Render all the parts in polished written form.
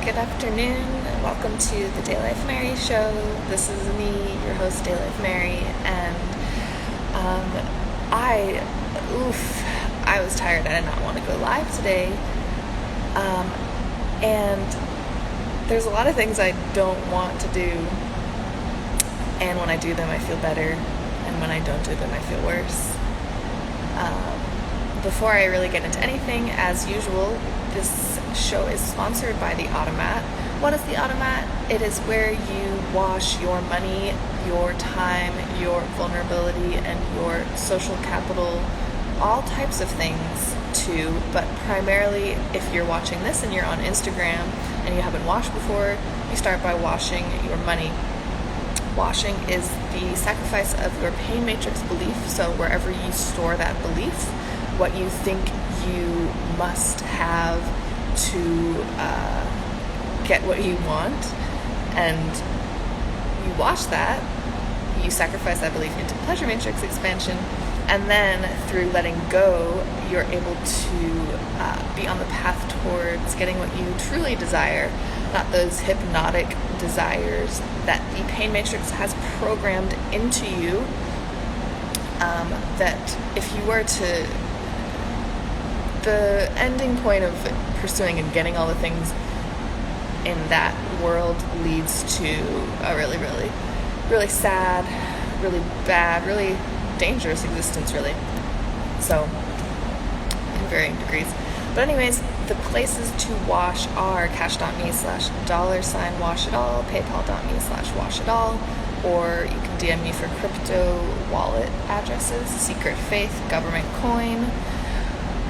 Good afternoon. Welcome to the DayLife Mary show. This is me, your host, DayLife Mary, and I was tired. I did not want to go live today. And there's a lot of things I don't want to do, and when I do them, I feel better, and when I don't do them, I feel worse. Before I really get into anything, as usual, this show is sponsored by the Automat. What is the Automat? It is where you wash your money, your time, your vulnerability, and your social capital, all types of things too, but primarily if you're watching this and you're on Instagram and you haven't washed before, you start by washing your money. Washing is the sacrifice of your pain matrix belief, so wherever you store that belief, what you think you must have to get what you want, and you wash that, you sacrifice that belief into pleasure matrix expansion, and then through letting go, you're able to be on the path towards getting what you truly desire, not those hypnotic desires that the pain matrix has programmed into you, that if you were to, the ending point of pursuing and getting all the things in that world leads to a really, really, really sad, really bad, really dangerous existence, really. So, in varying degrees. But anyways, the places to wash are cash.me/$washitall, paypal.me/washitall, or you can DM me for crypto wallet addresses, Secret Faith, Government Coin.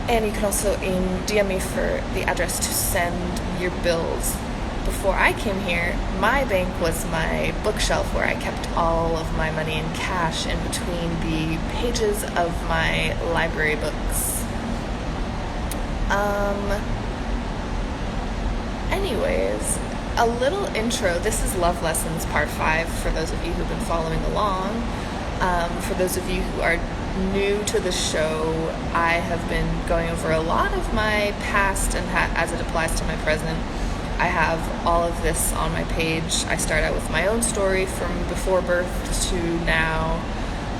And you can also DM me for the address to send your bills. Before I came here, my bank was my bookshelf where I kept all of my money in cash in between the pages of my library books. Anyways, a little intro. This is Love Lessons Part 5 for those of you who've been following along. For those of you who are new to the show, I have been going over a lot of my past and as it applies to my present. I have all of this on my page. I start out with my own story from before birth to now.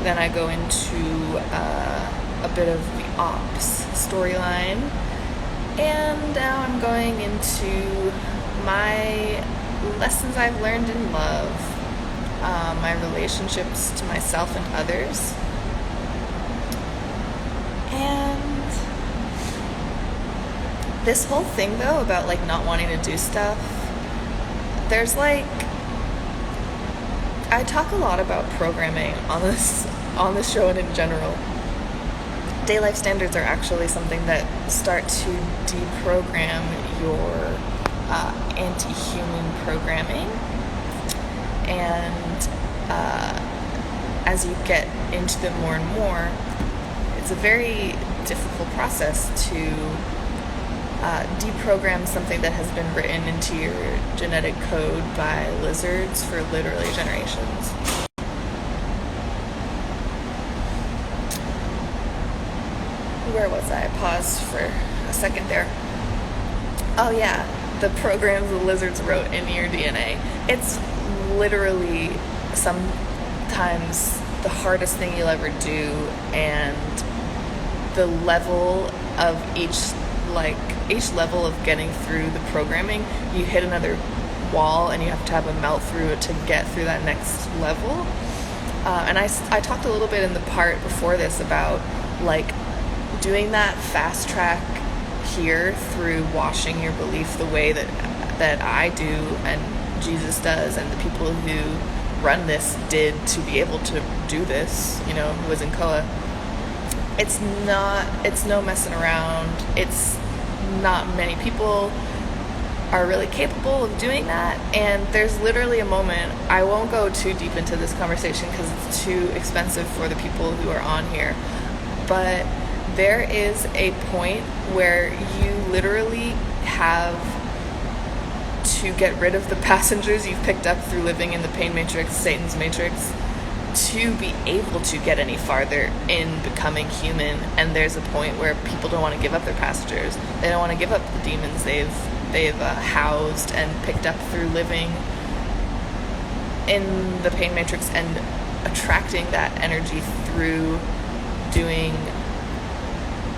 Then I go into a bit of the ops storyline. And now I'm going into my lessons I've learned in love, my relationships to myself and others. And this whole thing, though, about not wanting to do stuff, there's I talk a lot about programming on this show and in general. DayLife standards are actually something that start to deprogram your anti-human programming, and as you get into them more and more, it's a very difficult process to deprogram something that has been written into your genetic code by lizards for literally generations. Where was I? Paused for a second there. Oh yeah, the programs the lizards wrote in your DNA. It's literally sometimes the hardest thing you'll ever do, and the level of each level of getting through the programming, you hit another wall and you have to have a melt through it to get through that next level. And I talked a little bit in the part before this about doing that fast track here through washing your belief the way that I do and Jesus does and the people who run this did to be able to do this, who was in Koa. It's no messing around. It's not many people are really capable of doing that, and there's literally a moment, I won't go too deep into this conversation because it's too expensive for the people who are on here, but there is a point where you literally have to get rid of the passengers you've picked up through living in the pain matrix, Satan's matrix, to be able to get any farther in becoming human. And there's a point where people don't want to give up their passengers. They don't want to give up the demons they've they've housed and picked up through living in the pain matrix and attracting that energy through doing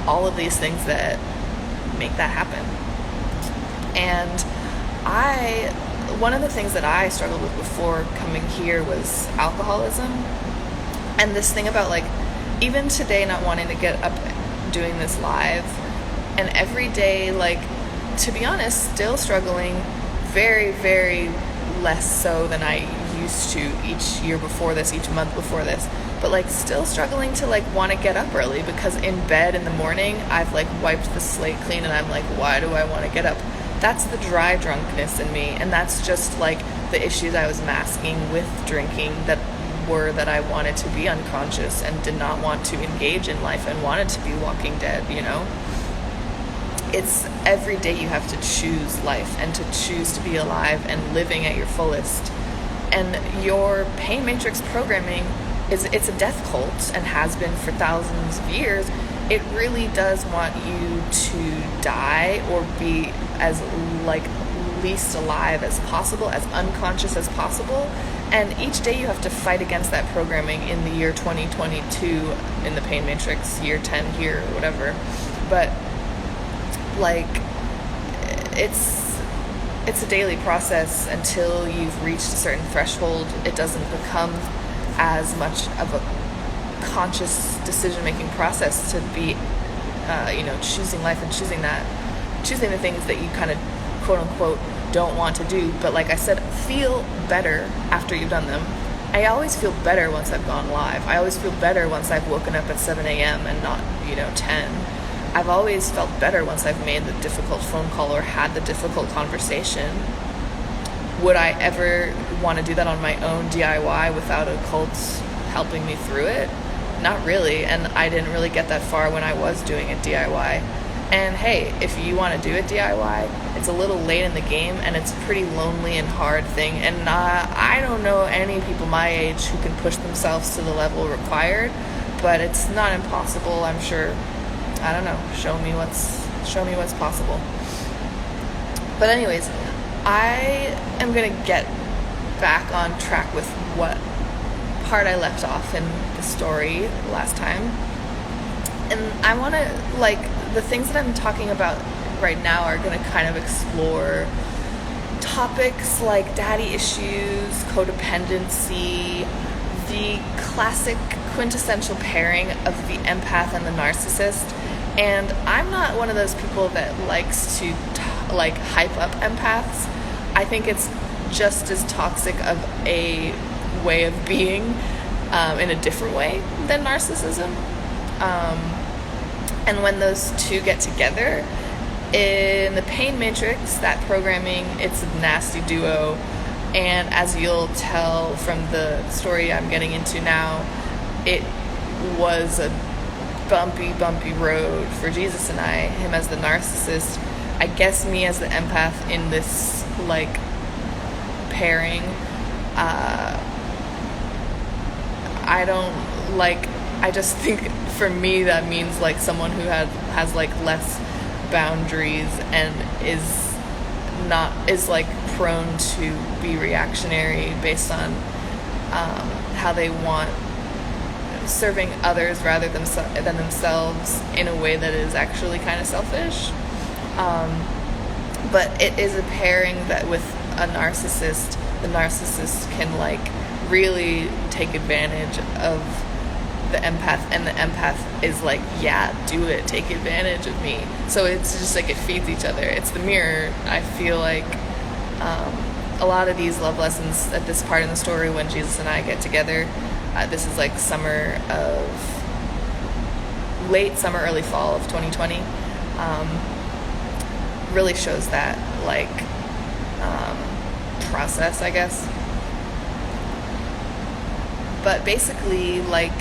all of these things that make that happen. And one of the things that I struggled with before coming here was alcoholism. And this thing about, like, even today not wanting to get up doing this live, and every day, like, to be honest, still struggling, very, very less so than I used to each year before this, each month before this, but, like, still struggling to, like, want to get up early, because in bed in the morning I've, like, wiped the slate clean and I'm like, why do I want to get up? That's the dry drunkenness in me, and that's just, like, the issues I was masking with drinking that I wanted to be unconscious and did not want to engage in life and wanted to be walking dead, you know? It's every day you have to choose life and to choose to be alive and living at your fullest. And your pain matrix programming it's a death cult and has been for thousands of years. It really does want you to die or be as, like, least alive as possible, as unconscious as possible. And each day you have to fight against that programming in the year 2022 in the pain matrix, year 10 here, or whatever. But, like, it's a daily process until you've reached a certain threshold. It doesn't become as much of a conscious decision-making process to be, choosing life and choosing the things that you kind of, quote-unquote, don't want to do. But like I said, feel better after you've done them. I always feel better once I've gone live. I always feel better once I've woken up at 7 a.m. and not, 10. I've always felt better once I've made the difficult phone call or had the difficult conversation. Would I ever want to do that on my own DIY without a cult helping me through it? Not really, and I didn't really get that far when I was doing it DIY. And hey, if you want to do it DIY, it's a little late in the game, and it's a pretty lonely and hard thing. And I don't know any people my age who can push themselves to the level required, but it's not impossible, I'm sure. I don't know. Show me what's possible. But anyways, I am gonna get back on track with what part I left off in the story last time. And I want to, like, the things that I'm talking about right now are going to kind of explore topics like daddy issues, codependency, the classic quintessential pairing of the empath and the narcissist. And I'm not one of those people that likes to hype up empaths. I think it's just as toxic of a way of being in a different way than narcissism. And when those two get together in the pain matrix, that programming, it's a nasty duo. And as you'll tell from the story I'm getting into now, it was a bumpy road for Jesus and I, him as the narcissist, I guess me as the empath in this, like, pairing. I just think for me that means, like, someone who has like less boundaries and is like prone to be reactionary based on how they want serving others rather than themselves in a way that is actually kind of selfish. But it is a pairing that with a narcissist, the narcissist can, like, really take advantage of the empath, and the empath is like, yeah, do it, take advantage of me. So it's just like it feeds each other. It's the mirror. I feel like a lot of these love lessons at this part in the story when Jesus and I get together, this is like late summer, early fall of 2020, really shows that, like, process, I guess. But basically, like,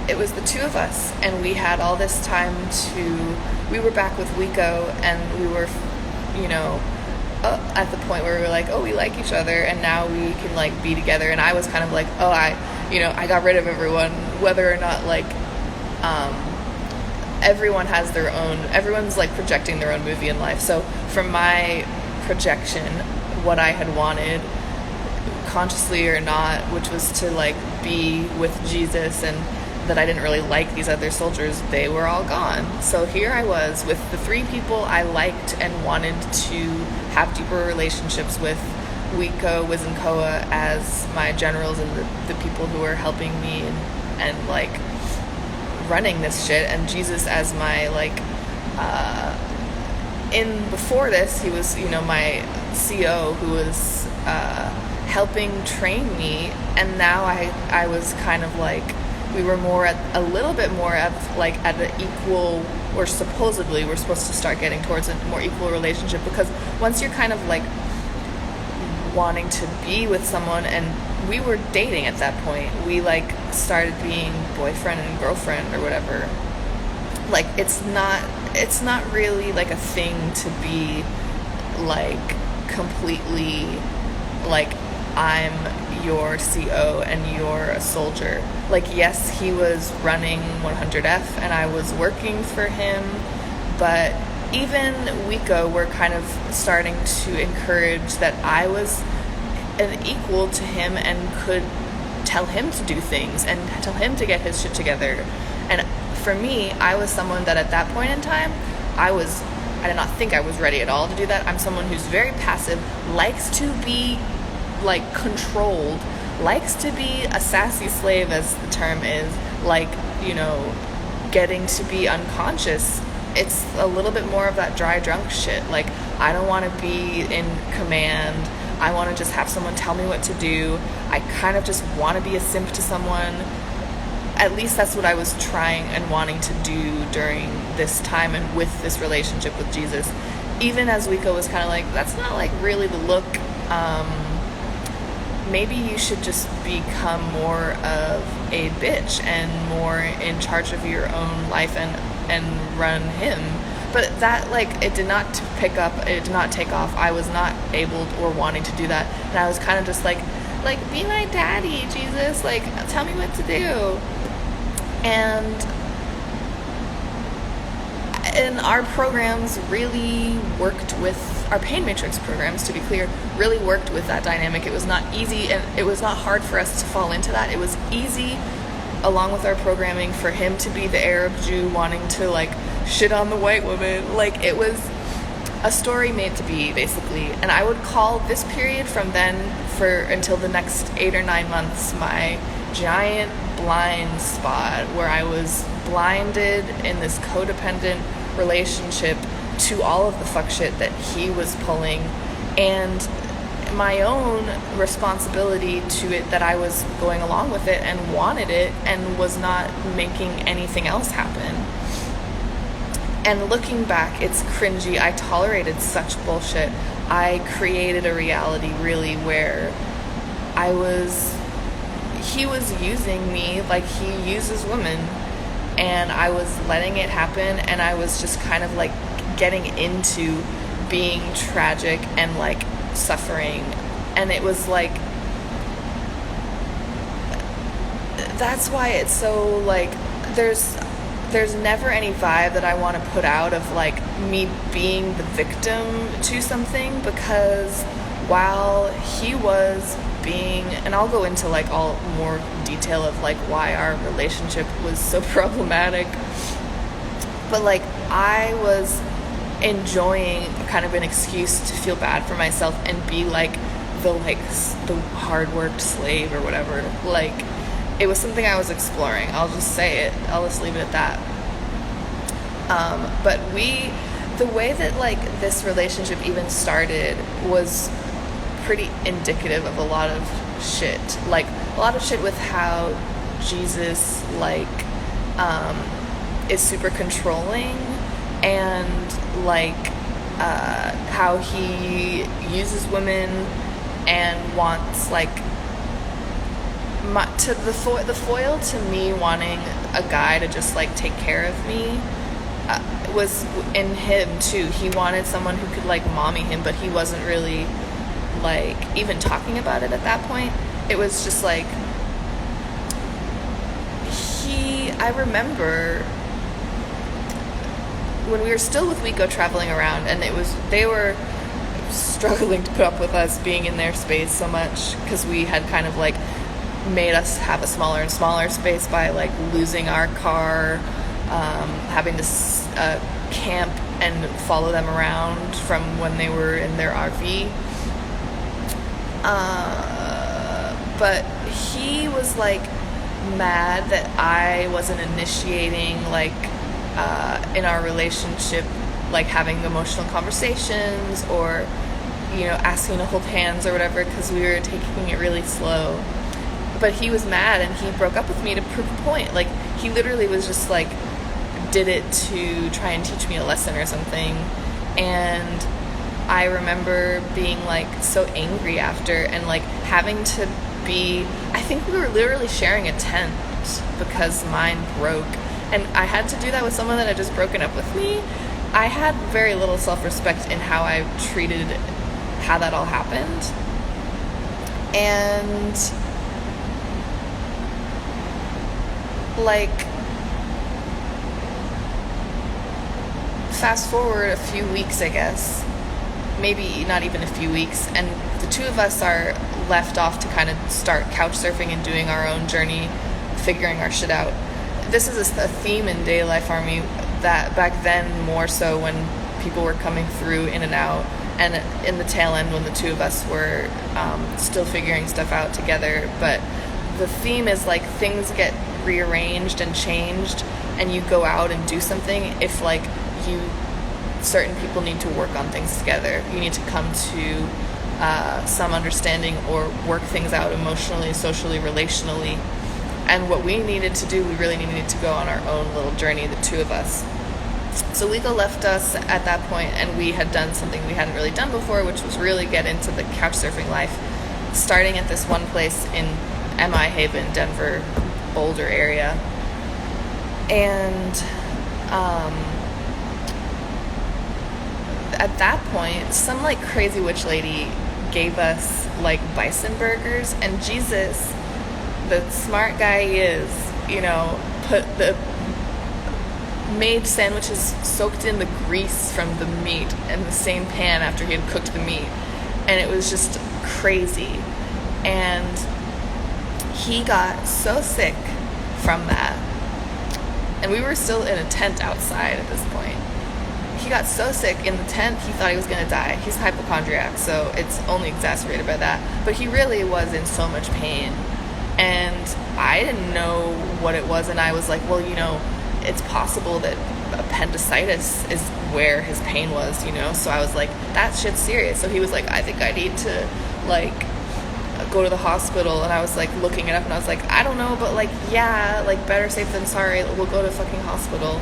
it was the two of us, and we had all this time we were back with Wico, and we were, at the point where we were like, oh, we like each other, and now we can, like, be together. And I was kind of like, oh, I got rid of everyone, whether or not, like, everyone's like projecting their own movie in life. So from my projection, what I had wanted, consciously or not, which was to like be with Jesus, and that I didn't really like these other soldiers, they were all gone. So here I was with the 3 people I liked and wanted to have deeper relationships with, Wiko, Wiz, and Koa as my generals and the people who were helping me and like running this shit, and Jesus as my like before this he was, you know, my CO who was helping train me, and now I was kind of like, we were a little bit more at like at an equal, or supposedly we're supposed to start getting towards a more equal relationship, because once you're kind of like wanting to be with someone, and we were dating at that point, we like started being boyfriend and girlfriend or whatever, like it's not really like a thing to be like completely like I'm your CO and you're a soldier. Like, yes, he was running 100F and I was working for him, but even Wiko were kind of starting to encourage that I was an equal to him and could tell him to do things and tell him to get his shit together. And for me, I was someone that at that point in time, I did not think I was ready at all to do that. I'm someone who's very passive, likes to be like controlled, likes to be a sassy slave, as the term is, like, you know, getting to be unconscious. It's a little bit more of that dry drunk shit. Like, I don't want to be in command. I want to just have someone tell me what to do. I kind of just want to be a simp to someone. At least that's what I was trying and wanting to do during this time and with this relationship with Jesus. Even as Wiko was kind of like, that's not like really the look. Maybe you should just become more of a bitch and more in charge of your own life and run him. But that, like, it did not take off. I was not able or wanting to do that. And I was kind of just like, be my daddy, Jesus. Like, tell me what to do. And our programs really worked with, our pain matrix programs, to be clear, really worked with that dynamic. It was not easy, and it was not hard for us to fall into that. It was easy, along with our programming, for him to be the Arab Jew wanting to like shit on the white woman. Like, it was a story made to be, basically. And I would call this period from then until the next 8 or 9 months my giant blind spot, where I was blinded in this codependent relationship to all of the fuck shit that he was pulling, and my own responsibility to it, that I was going along with it and wanted it and was not making anything else happen. And looking back, it's cringy. I tolerated such bullshit. I created a reality, really, where he was using me like he uses women, and I was letting it happen, and I was just kind of like getting into being tragic and like suffering. And it was like, that's why it's so like, there's never any vibe that I want to put out of like me being the victim to something, because while he was being, and I'll go into like all more detail of like why our relationship was so problematic, but like I was enjoying kind of an excuse to feel bad for myself and be like the hard worked slave or whatever. Like, it was something I was exploring. I'll just say it. I'll just leave it at that. But the way that like this relationship even started was pretty indicative of a lot of shit. Like, a lot of shit with how Jesus like is super controlling, and like how he uses women and wants like the foil to me wanting a guy to just like take care of me was in him too. He wanted someone who could like mommy him, but he wasn't really like even talking about it at that point. It was just like I remember when we were still with Whyte traveling around, and they were struggling to put up with us being in their space so much, because we had kind of like made us have a smaller and smaller space by like losing our car, having to camp and follow them around from when they were in their RV. But he was like mad that I wasn't initiating like in our relationship, like having emotional conversations or, you know, asking to hold hands or whatever, because we were taking it really slow. But he was mad, and he broke up with me to prove a point. Like, he literally was just like, did it to try and teach me a lesson or something. And I remember being like so angry after, and like having to be, I think we were literally sharing a tent because mine broke, and I had to do that with someone that had just broken up with me. I had very little self-respect in how I treated how that all happened. And like, fast forward a few weeks, I guess, maybe not even a few weeks, and the two of us are left off to kind of start couch surfing and doing our own journey, figuring our shit out. This is a theme in DayLife Army that back then, more so when people were coming through in and out, and in the tail end when the two of us were still figuring stuff out together. But the theme is like things get rearranged and changed, and you go out and do something if like certain people need to work on things together. You need to come to some understanding or work things out emotionally, socially, relationally. And what we needed to do, we really needed to go on our own little journey, the two of us. So Whyte left us at that point, and we had done something we hadn't really done before, which was really get into the couch surfing life, starting at this one place in MI Haven, Denver, Boulder area. And at that point, some like crazy witch lady gave us like bison burgers, and Jesus, the smart guy he is, you know, made sandwiches soaked in the grease from the meat in the same pan after he had cooked the meat. And it was just crazy. And he got so sick from that. And we were still in a tent outside at this point. He got so sick in the tent, he thought he was going to die. He's a hypochondriac, so it's only exacerbated by that. But he really was in so much pain. And I didn't know what it was, and I was like, well, you know, it's possible that appendicitis is where his pain was, you know? So I was like, that shit's serious. So he was like, I think I need to, like, go to the hospital. And I was like, looking it up, and I was like, I don't know, but like, yeah, like, better safe than sorry. We'll go to fucking hospital.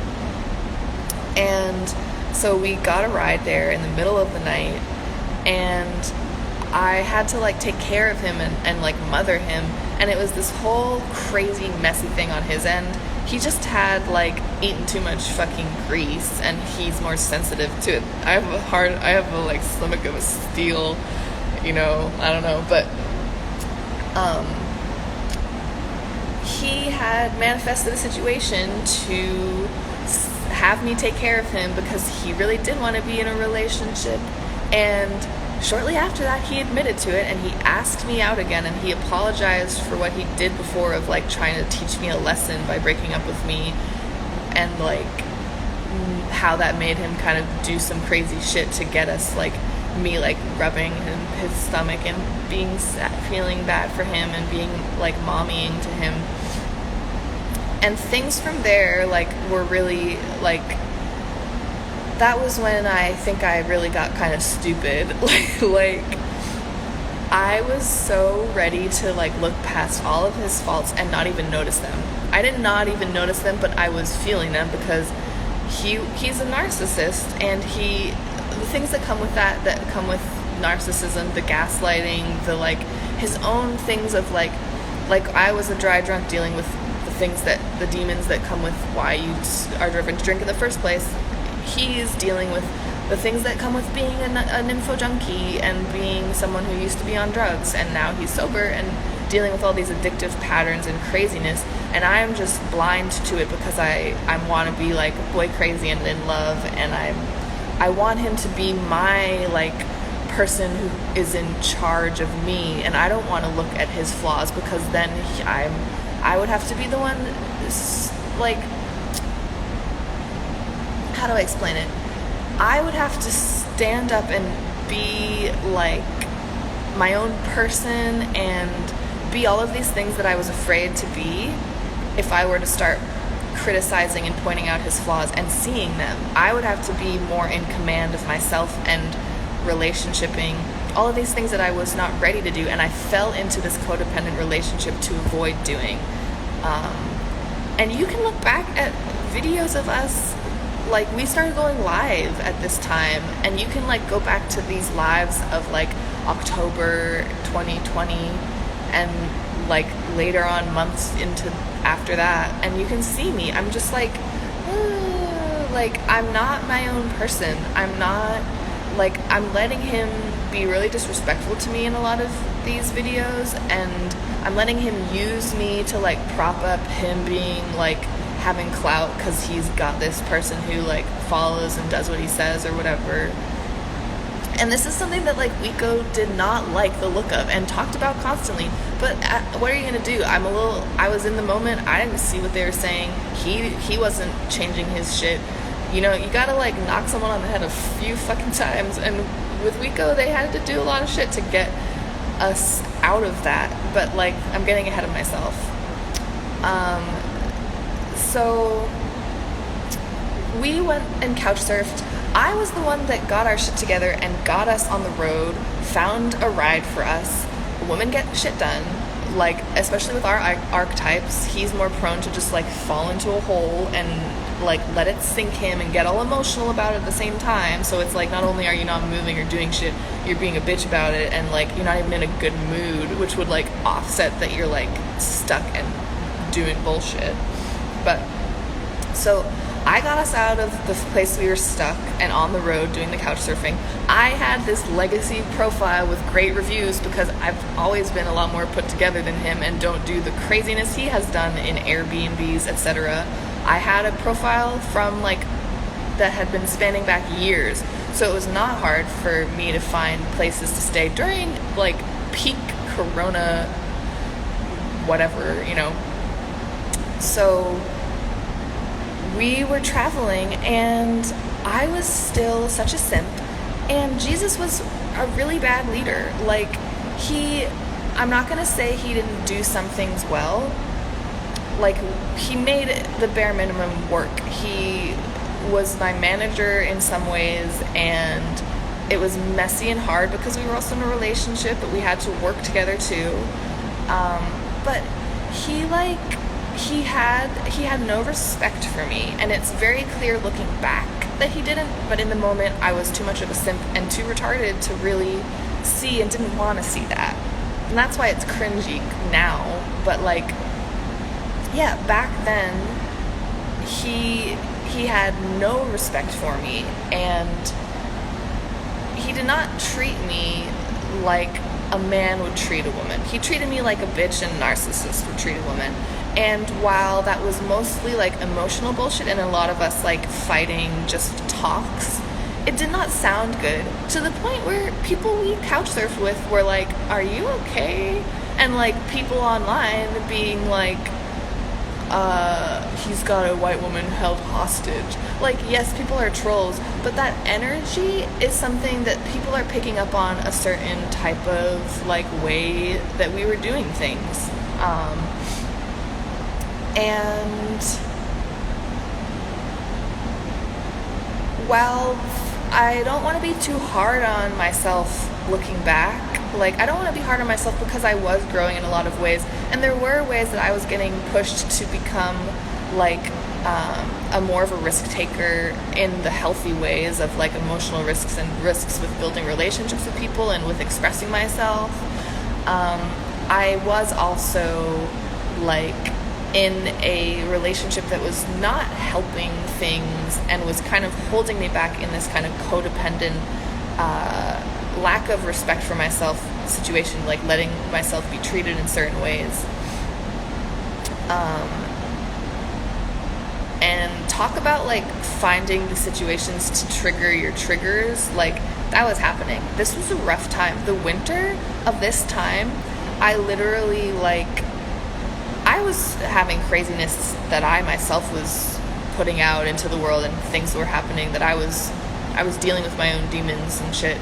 And so we got a ride there in the middle of the night, and I had to like take care of him and like mother him. And it was this whole crazy messy thing on his end. He just had like eaten too much fucking grease, and he's more sensitive to it. I have a like stomach of a steel, you know, I don't know, but he had manifested a situation to have me take care of him because he really did want to be in a relationship. And shortly after that, he admitted to it, and he asked me out again, and he apologized for what he did before of like trying to teach me a lesson by breaking up with me, and like how that made him kind of do some crazy shit to get us, like me like rubbing his stomach and being sad, feeling bad for him, and being like mommying to him. And things from there like were really like, that was when I think I really got kind of stupid. like I was so ready to like look past all of his faults and not even notice them. I did not even notice them, but I was feeling them because he's a narcissist, and the things that come with that come with narcissism, the gaslighting, the like his own things of like I was a dry drunk dealing with the demons that come with why you are driven to drink in the first place. He's dealing with the things that come with being a nympho junkie and being someone who used to be on drugs, and now he's sober and dealing with all these addictive patterns and craziness, and I'm just blind to it because I want to be like boy crazy and in love, and I want him to be my like person who is in charge of me, and I don't want to look at his flaws because then I would have to be the one, like, how do I explain it? I would have to stand up and be like my own person and be all of these things that I was afraid to be if I were to start criticizing and pointing out his flaws and seeing them. I would have to be more in command of myself and relationshiping, all of these things that I was not ready to do, and I fell into this codependent relationship to avoid doing. And you can look back at videos of us, like we started going live at this time, and you can like go back to these lives of like October 2020 and like later on months into after that, and you can see me. I'm just like I'm not my own person. I'm not like, I'm letting him be really disrespectful to me in a lot of these videos, and I'm letting him use me to like prop up him being like having clout because he's got this person who like follows and does what he says or whatever. And this is something that like Wico did not like the look of and talked about constantly. But what are you gonna do? I was in the moment. I didn't see what they were saying. He wasn't changing his shit. You know, you gotta like knock someone on the head a few fucking times. And with Wico, they had to do a lot of shit to get us out of that. But like, I'm getting ahead of myself. So we went and couch surfed. I was the one that got our shit together and got us on the road, found a ride for us. Women get shit done. Like, especially with our archetypes, he's more prone to just like fall into a hole and like let it sink him and get all emotional about it at the same time. So it's like, not only are you not moving or doing shit, you're being a bitch about it, and like you're not even in a good mood, which would like offset that you're like stuck and doing bullshit. But so I got us out of the place we were stuck and on the road doing the couch surfing. I had this legacy profile with great reviews because I've always been a lot more put together than him and don't do the craziness he has done in Airbnbs, etc. I had a profile from like that had been spanning back years, so it was not hard for me to find places to stay during like peak corona whatever, you know. So we were traveling and I was still such a simp, and Jesus was a really bad leader. Like, I'm not gonna say he didn't do some things well. Like, he made the bare minimum work. He was my manager in some ways, and it was messy and hard because we were also in a relationship, but we had to work together too. But he had no respect for me, and it's very clear looking back that he didn't, but in the moment I was too much of a simp and too retarded to really see and didn't want to see that. And that's why it's cringy now. But like, yeah, back then he had no respect for me, and he did not treat me like a man would treat a woman. He treated me like a bitch and a narcissist would treat a woman. And while that was mostly like emotional bullshit and a lot of us like fighting just talks, it did not sound good, to the point where people we couch surfed with were like, "Are you okay?" And like people online being like, he's got a white woman held hostage. Like, yes, people are trolls, but that energy is something that people are picking up on, a certain type of like way that we were doing things. And while I don't want to be too hard on myself looking back, like, I don't want to be hard on myself because I was growing in a lot of ways, and there were ways that I was getting pushed to become like a more of a risk taker in the healthy ways of like emotional risks and risks with building relationships with people and with expressing myself. I was also like in a relationship that was not helping things and was kind of holding me back in this kind of codependent lack of respect for myself situation, like letting myself be treated in certain ways. And talk about like finding the situations to trigger your triggers. Like, that was happening. This was a rough time. The winter of this time, I literally, like, I was having craziness that I myself was putting out into the world, and things were happening that I was dealing with my own demons and shit.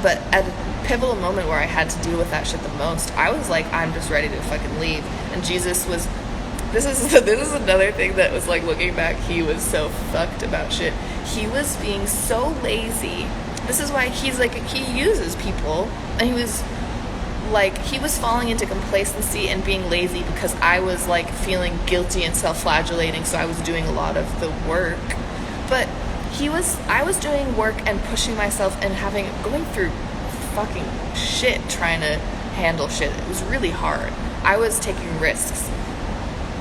But at a pivotal moment where I had to deal with that shit the most, I was like, I'm just ready to fucking leave. And Jesus was, this is another thing that was like, looking back, he was so fucked about shit. He was being so lazy. This is why he's like, he uses people, and he was falling into complacency and being lazy because I was like feeling guilty and self-flagellating, so I was doing a lot of the work. But I was doing work and pushing myself and going through fucking shit trying to handle shit. It was really hard. I was taking risks.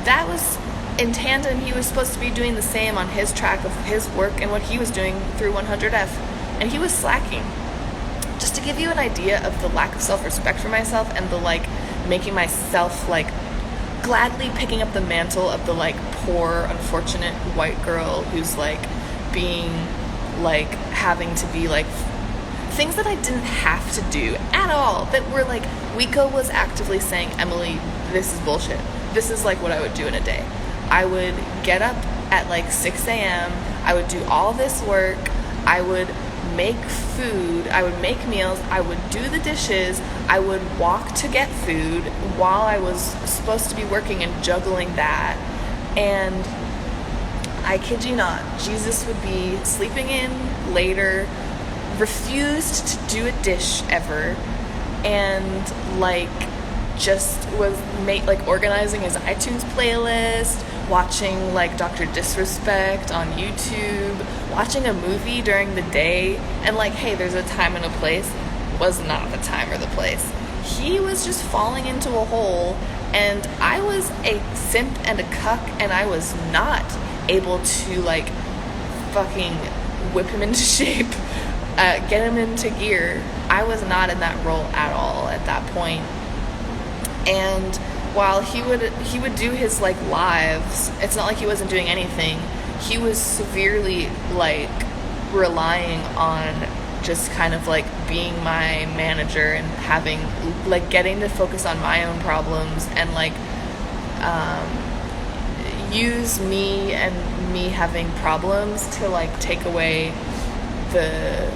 That was in tandem. He was supposed to be doing the same on his track of his work and what he was doing through 100F, and he was slacking. Just to give you an idea of the lack of self-respect for myself, and the like making myself like gladly picking up the mantle of the like poor, unfortunate white girl who's like being like having to be like things that I didn't have to do at all, that were like, Wiko was actively saying, Emily, this is bullshit. This is like what I would do in a day. I would get up at like 6 a.m. I would do all this work. I would make food. I would make meals. I would do the dishes. I would walk to get food while I was supposed to be working and juggling that. And I kid you not, Jesus would be sleeping in later, refused to do a dish ever, and like just was like organizing his iTunes playlist, watching like Dr. Disrespect on YouTube, watching a movie during the day, and like, hey, there's a time and a place, was not the time or the place. He was just falling into a hole, and I was a simp and a cuck, and I was not able to like fucking whip him into shape, get him into gear. I was not in that role at all at that point. And while he would do his like lives, it's not like he wasn't doing anything. He was severely like relying on just kind of like being my manager and having like getting to focus on my own problems, and like use me and me having problems to like take away the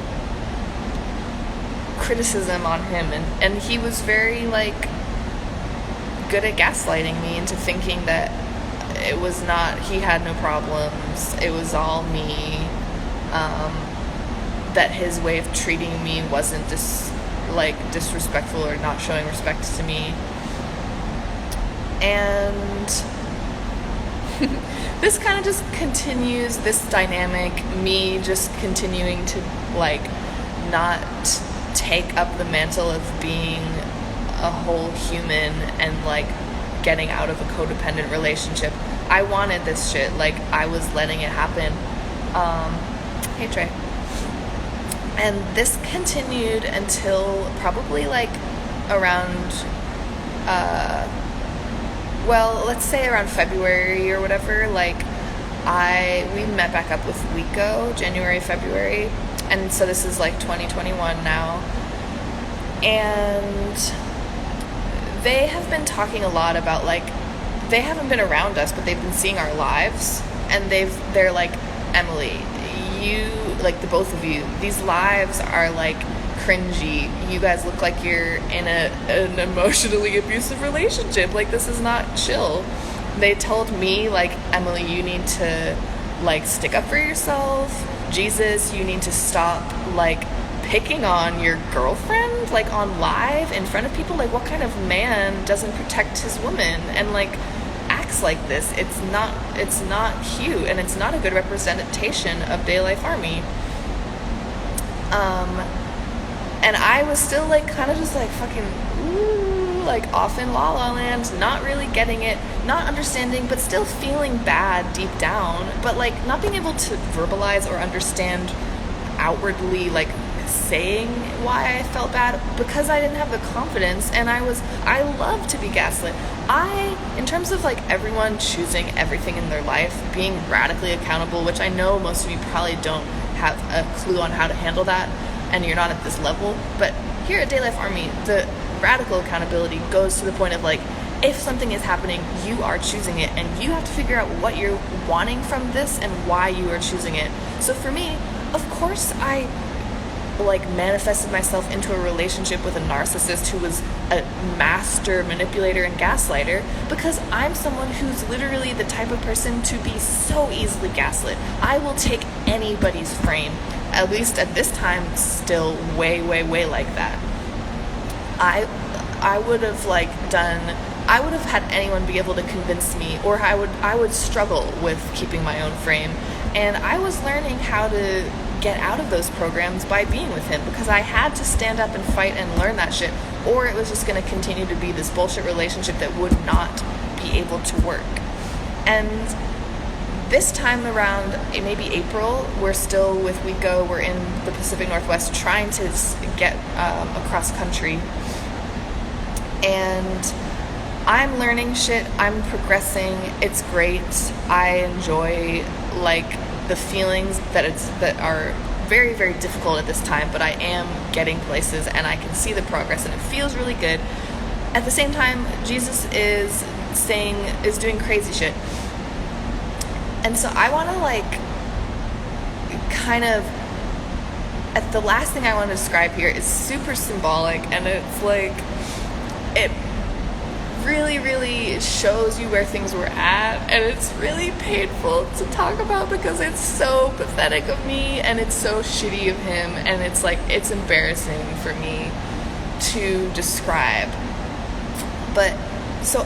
criticism on him. And he was very like good at gaslighting me into thinking that it was not, he had no problems, it was all me, that his way of treating me wasn't just like disrespectful or not showing respect to me. And this kind of just continues this dynamic, me just continuing to like not take up the mantle of being a whole human and like getting out of a codependent relationship. I wanted this shit, like I was letting it happen. Hey Trey. And this continued until probably like around let's say around February or whatever. Like we met back up with Wiko January, February, and so this is like 2021 now. And they have been talking a lot about like, they haven't been around us, but they've been seeing our lives, and they're like, Emily, you, like the both of you, these lives are like cringy. You guys look like you're in an emotionally abusive relationship. Like, this is not chill. They told me like, Emily, you need to like stick up for yourself. Jesus, you need to stop like picking on your girlfriend like on live in front of people. Like, what kind of man doesn't protect his woman and like acts like this? It's not cute, and it's not a good representation of DayLife Army. And I was still like kind of just like fucking like off in La La Land, not really getting it, not understanding, but still feeling bad deep down, but like not being able to verbalize or understand outwardly like saying why I felt bad, because I didn't have the confidence, and I love to be gaslit. In terms of like everyone choosing everything in their life, being radically accountable, which I know most of you probably don't have a clue on how to handle that, and you're not at this level, but here at DayLife Army, the radical accountability goes to the point of like, if something is happening, you are choosing it, and you have to figure out what you're wanting from this and why you are choosing it. So for me, of course, I like manifested myself into a relationship with a narcissist who was a master manipulator and gaslighter, because I'm someone who's literally the type of person to be so easily gaslit. I will take anybody's frame, at least at this time, still way like that. I would have had anyone be able to convince me, or I would struggle with keeping my own frame. And I was learning how to get out of those programs by being with him, because I had to stand up and fight and learn that shit, or it was just going to continue to be this bullshit relationship that would not be able to work. And this time around, maybe April, we're in the Pacific Northwest trying to get across country, and I'm learning shit, I'm progressing, it's great. I enjoy like the feelings that are very, very difficult at this time, but I am getting places and I can see the progress and it feels really good. At the same time, Jesus is doing crazy shit. And so I want to like kind of, the last thing I want to describe here is super symbolic, and it's like, it really shows you where things were at, and it's really painful to talk about because it's so pathetic of me and it's so shitty of him, and it's like, it's embarrassing for me to describe. But so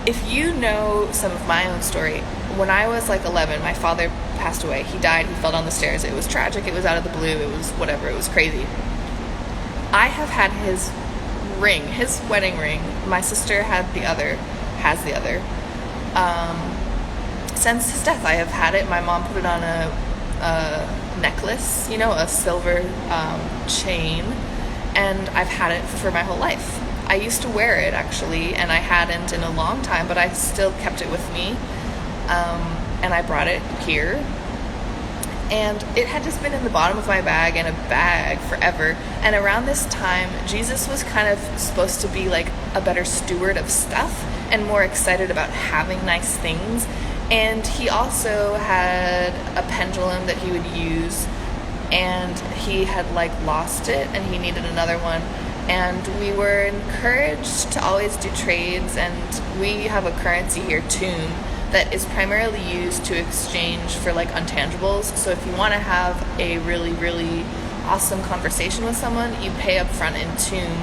if you know some of my own story, when I was like 11, my father passed away. He died, he fell down the stairs. It was tragic, it was out of the blue, it was whatever, it was crazy. I have had his wedding ring. My sister has the other. Since his death, I have had it. My mom put it on a necklace, a silver chain, and I've had it for my whole life. I used to wear it, actually, and I hadn't in a long time, but I still kept it with me, and I brought it here. And it had just been in the bottom of my bag, in a bag, forever. And around this time, Jesus was kind of supposed to be like a better steward of stuff and more excited about having nice things. And he also had a pendulum that he would use, and he had like lost it and he needed another one. And we were encouraged to always do trades, and we have a currency here, tune, that is primarily used to exchange for like untangibles. So if you want to have a really awesome conversation with someone, you pay up front in tune,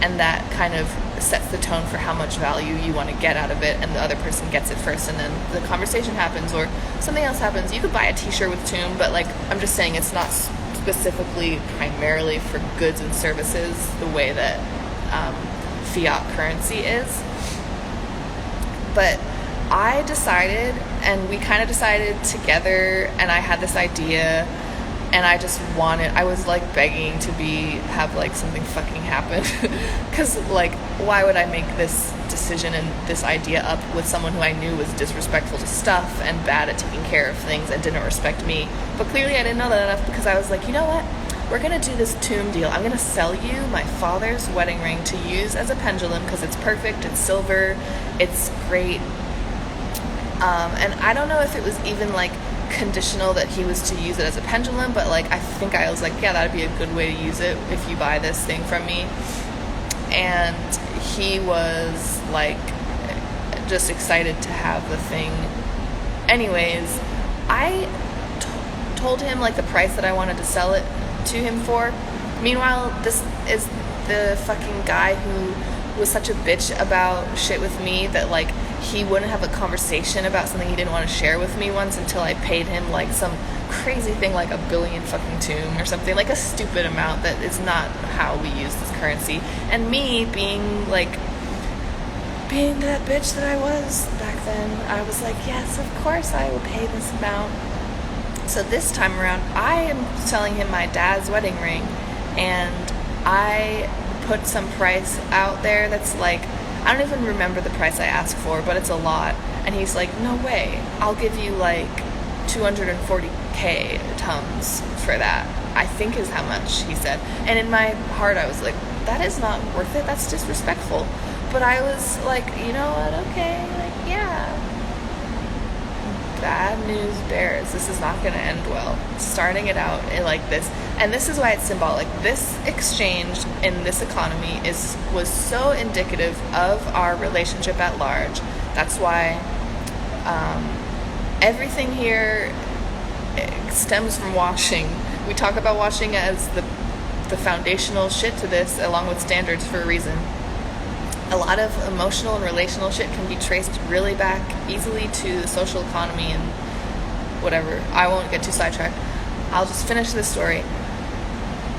and that kind of sets the tone for how much value you want to get out of it, and the other person gets it first, and then the conversation happens or something else happens. You could buy a t-shirt with tune, but like, I'm just saying, it's not specifically primarily for goods and services the way that fiat currency is. But I decided, and we kind of decided together, and I had this idea, and I was like begging to have like something fucking happen, because like, why would I make this decision and this idea up with someone who I knew was disrespectful to stuff and bad at taking care of things and didn't respect me? But clearly I didn't know that enough, because I was like, you know what? We're going to do this tomb deal. I'm going to sell you my father's wedding ring to use as a pendulum, because it's perfect, it's silver, it's great. And I don't know if it was even like conditional that he was to use it as a pendulum, but like, I think I was like, yeah, that'd be a good way to use it if you buy this thing from me. And he was like just excited to have the thing. Anyways, I told him like the price that I wanted to sell it to him for. Meanwhile, this is the fucking guy who was such a bitch about shit with me that like, he wouldn't have a conversation about something he didn't want to share with me once until I paid him like some crazy thing, like $1 billion fucking tune or something, like a stupid amount that is not how we use this currency. And me being that bitch that I was back then, I was like, yes, of course I will pay this amount. So this time around, I am selling him my dad's wedding ring, and I put some price out there that's like, I don't even remember the price I asked for, but it's a lot. And he's like, no way, I'll give you like 240K tums for that, I think is how much he said. And in my heart I was like, that is not worth it, that's disrespectful. But I was like, you know what, okay, like, yeah. Bad news bears, this is not going to end well. Starting it out like this, and this is why it's symbolic. This exchange in this economy was so indicative of our relationship at large. That's why everything here stems from washing. We talk about washing as the foundational shit to this, along with standards, for a reason. A lot of emotional and relational shit can be traced really back easily to the social economy and whatever. I won't get too sidetracked. I'll just finish this story.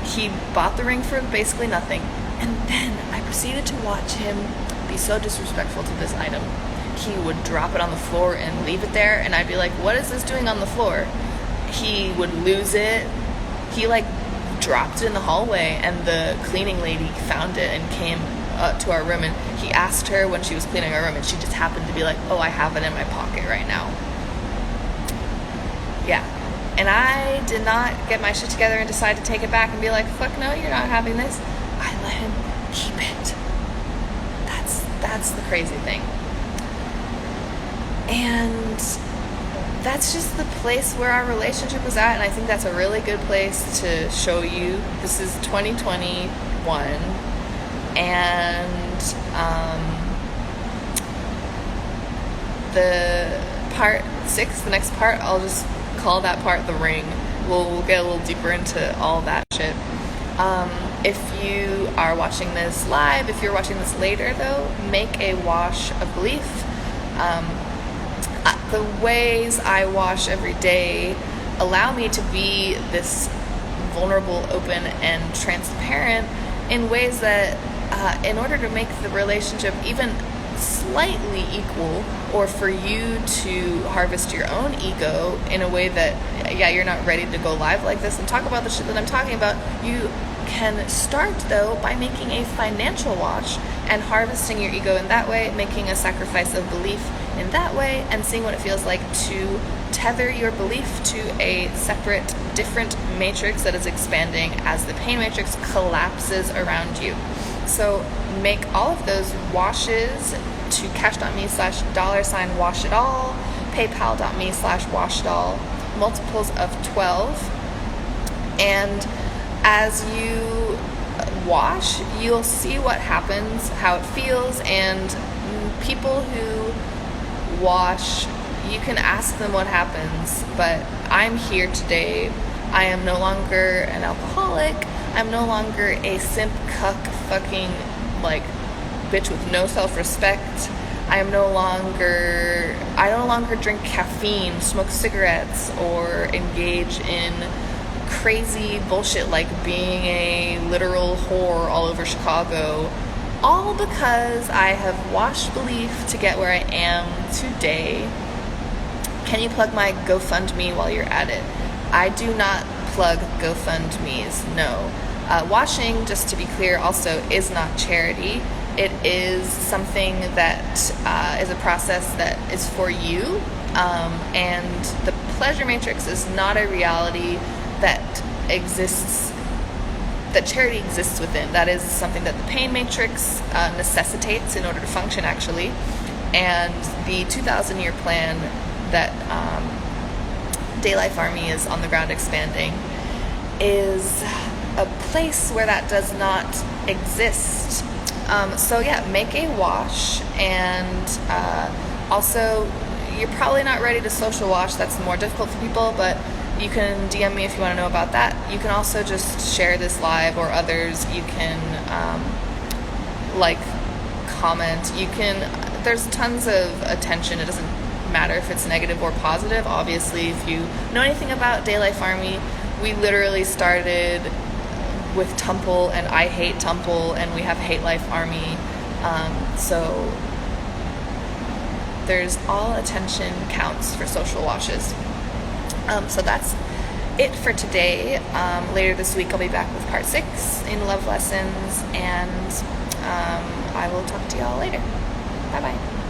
He bought the ring for basically nothing, and then I proceeded to watch him be so disrespectful to this item. He would drop it on the floor and leave it there, and I'd be like, what is this doing on the floor? He would lose it. He like dropped it in the hallway, and the cleaning lady found it and came to our room, and he asked her when she was cleaning our room, and she just happened to be like, oh, I have it in my pocket right now. Yeah. And I did not get my shit together and decide to take it back and be like, fuck no, you're not having this. I let him keep it. That's the crazy thing. And that's just the place where our relationship was at, and I think that's a really good place to show you. This is 2021, and the part 6, the next part, I'll just call that part the ring. We'll get a little deeper into all that shit. If you are watching this live, if you're watching this later though, make a wash of belief. The ways I wash every day allow me to be this vulnerable, open, and transparent in ways that in order to make the relationship even slightly equal, or for you to harvest your own ego in a way that, yeah, you're not ready to go live like this and talk about the shit that I'm talking about, you can start though by making a financial wash and harvesting your ego in that way, making a sacrifice of belief in that way, and seeing what it feels like to tether your belief to a separate, different matrix that is expanding as the pain matrix collapses around you. So make all of those washes to cash.me/$washitall, paypal.me/washitall, multiples of 12. And as you wash, you'll see what happens, how it feels, and people who wash, you can ask them what happens, but I'm here today. I am no longer an alcoholic. I'm no longer a simp, cuck, fucking, like, bitch with no self-respect. I no longer drink caffeine, smoke cigarettes, or engage in crazy bullshit like being a literal whore all over Chicago, all because I have washed belief to get where I am today. Can you plug my GoFundMe while you're at it? I do not plug GoFundMes, no. Washing, just to be clear, also is not charity. It is something that is a process that is for you, and the pleasure matrix is not a reality that exists, that charity exists within. That is something that the pain matrix necessitates in order to function, actually. And the 2,000-year plan that DayLife Army is on the ground expanding is a place where that does not exist. So yeah, make a wash, and also, you're probably not ready to social wash. That's more difficult for people, but you can DM me if you want to know about that. You can also just share this live, or others. You can like, comment. You can, there's tons of attention. It doesn't matter if it's negative or positive. Obviously, if you know anything about DayLife Army, we literally started with Tumple and I Hate Tumple, and we have Hate Life Army. So there's all attention counts for social washes. So that's it for today. Later this week I'll be back with part 6 in love lessons, and I will talk to y'all later. Bye bye.